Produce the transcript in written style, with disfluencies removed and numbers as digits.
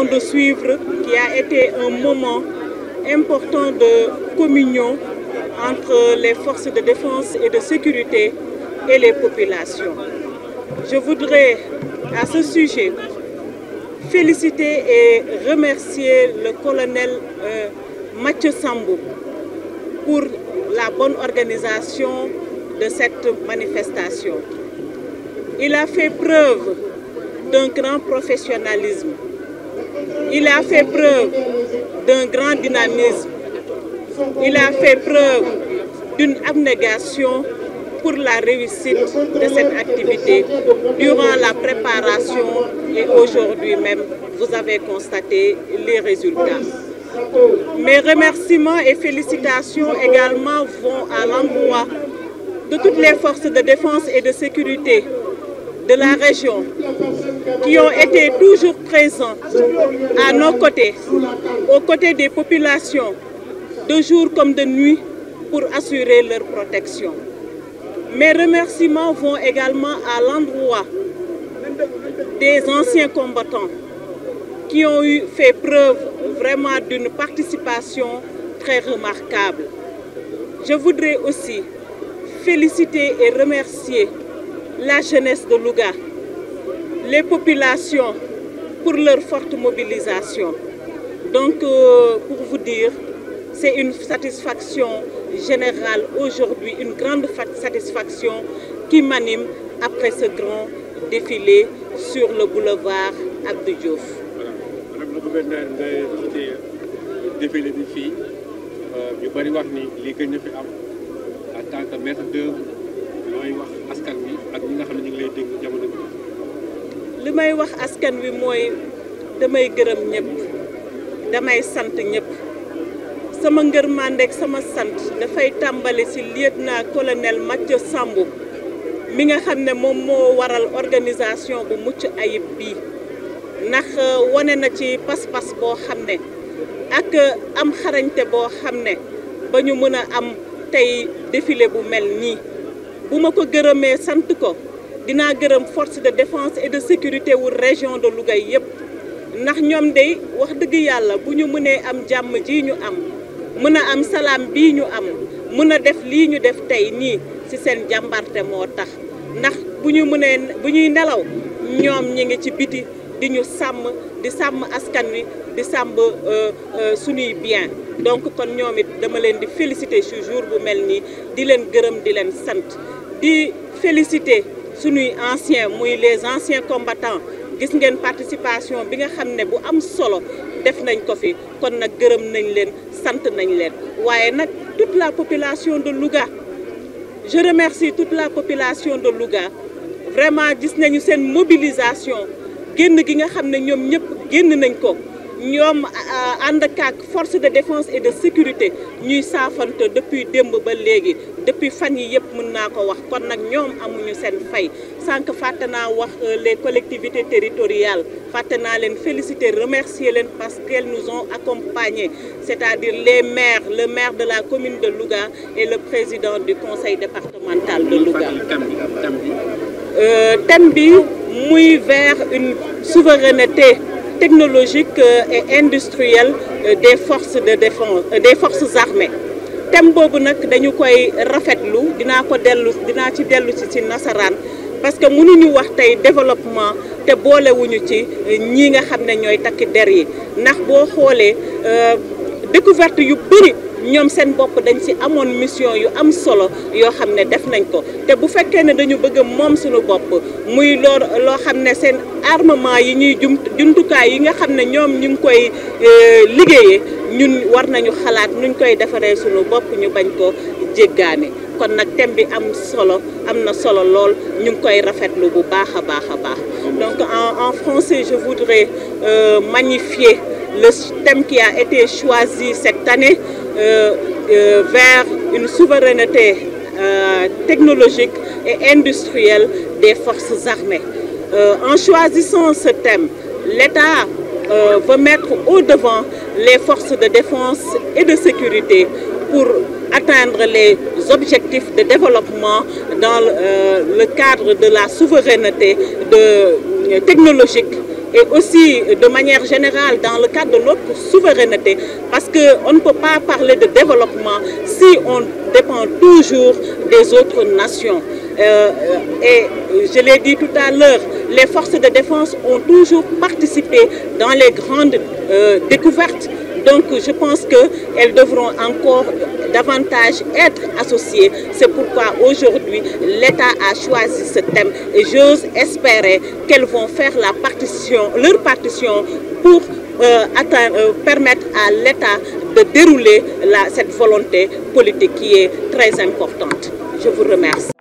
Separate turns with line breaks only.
venons de suivre, qui a été un moment important de communion entre les forces de défense et de sécurité et les populations. Je voudrais à ce sujet féliciter et remercier le colonel Mathieu Sambou pour la bonne organisation de cette manifestation. Il a fait preuve d'un grand professionnalisme. Il a fait preuve d'un grand dynamisme. Il a fait preuve d'une abnégation pour la réussite de cette activité durant la préparation et aujourd'hui même, vous avez constaté les résultats. Mes remerciements et félicitations également vont à l'endroit de toutes les forces de défense et de sécurité de la région qui ont été toujours présents à nos côtés, aux côtés des populations, de jour comme de nuit, pour assurer leur protection. Mes remerciements vont également à l'endroit des anciens combattants qui ont fait preuve vraiment d'une participation très remarquable. Je voudrais aussi féliciter et remercier la jeunesse de Louga, les populations pour leur forte mobilisation. Donc, pour vous dire, c'est une satisfaction générale aujourd'hui, une grande satisfaction qui m'anime après ce grand défilé sur le boulevard Abdou Diouf.
Madame le gouverneur, nga jiite défilé bi fii ñu bari wax ni li gën a fi am en tant que maître d'œuvre looy wax askan wi ak ñi nga xam ne ñu ngi lay dégg jamono bi.
li may wax askan wi mooy damay gërëm ñëpp damay sant ñëpp sama ngërmande ak sama sant dafay tàmbali ci lieutenant colonel Mathieu Sambou mi nga xam ne moom moo waral organisation bu mucc ayib bii ndax wane na ci pas-pas boo xam ne ak am xarañte boo xam ne ba ñu mën a am tey défilé bu mel nii bu ma ko gërëmee sant ko dinaa gërëm force de défense et de sécurité wu région de Louga yëpp ndax ñoom day wax dëgg yàlla bu ñu mënee am jàmm ji ñu am mën a am salaam bii ñu am mën a def lii ñu def tey nii ci seen jàmbarte moo tax ndax bu ñuy nelaw ñoom ñi ngi ci biti di ñu sàmm di sàmm askan wi di sàmm suñuy bien donc kon ñoom it dama leen di féliciter ce jour bu mel nii di leen gërëm di leen sant di féliciter suñuy anciens muy les anciens combattants gis ngeen participation bi nga xam ne bu am solo def nañ ko fi kon nag gërëm nañ leen sant nañ leen waaye nag toute la population de Louga je remercie toute la population de Louga vraiment gis nañu seen mobilisation génn gi nga xam ne ñoom ñëpp génn nañ ko ñoom ànd ak force de défense et de sécurité ñuy saafante depuis démb ba léegi depuis fan yi yëpp mën naa ko wax kon nag ñoom amuñu seen fay sànq fàtte naa wax les collectivités territoriales fàtte naa leen féliciter remercier leen parce qu'elles nous ont accompagnés c'est-à-dire les maires le maire de la commune de Louga et le président du conseil départemental de Louga. Thème bi muy vers une souveraineté technologique et industrielle des forces de défense des forces armées thème boobu nag dañu koy rafetlu dinaa ci dellu ci nasaraan parce que mënuñu wax tey développement te boolewuñu ci ñi nga xam ne ñooy takki der yi ndax boo xoolee découverte yu bëri ñoom seen bopp dañ ci amoon mission yu am solo yoo xam ne def nañ ko te bu fekkee ne dañu bëgg moom suñu bopp muy loo xam ne seen armement yi ñuy jumtukaay yi nga xam ne ñoom ñu ngi koy liggéeyee ñun war nañu xalaat nuñ koy defaree suñu bopp ñu bañ ko jéggaane kon nag thème bi am na solo lool ñu ngi koy rafetlu bu baax a baax a baax donc en français je voudrais magnifier le thème qui a été choisi cette année vers une souveraineté technologique et industrielle des forces armées. En choisissant ce thème, l'État veut mettre au devant les forces de défense et de sécurité pour atteindre les objectifs de développement dans le cadre de la souveraineté technologique et aussi de manière générale dans le cadre de notre souveraineté, parce qu'on ne peut pas parler de développement si on dépend toujours des autres nations. Et je l'ai dit tout à l'heure, les forces de défense ont toujours participé dans les grandes découvertes. Donc je pense qu'elles devront encore davantage être associées. C'est pourquoi aujourd'hui l'État a choisi ce thème et j'ose espérer qu'elles vont faire leur partition pour permettre à l'État de dérouler cette volonté politique qui est très importante. Je vous remercie.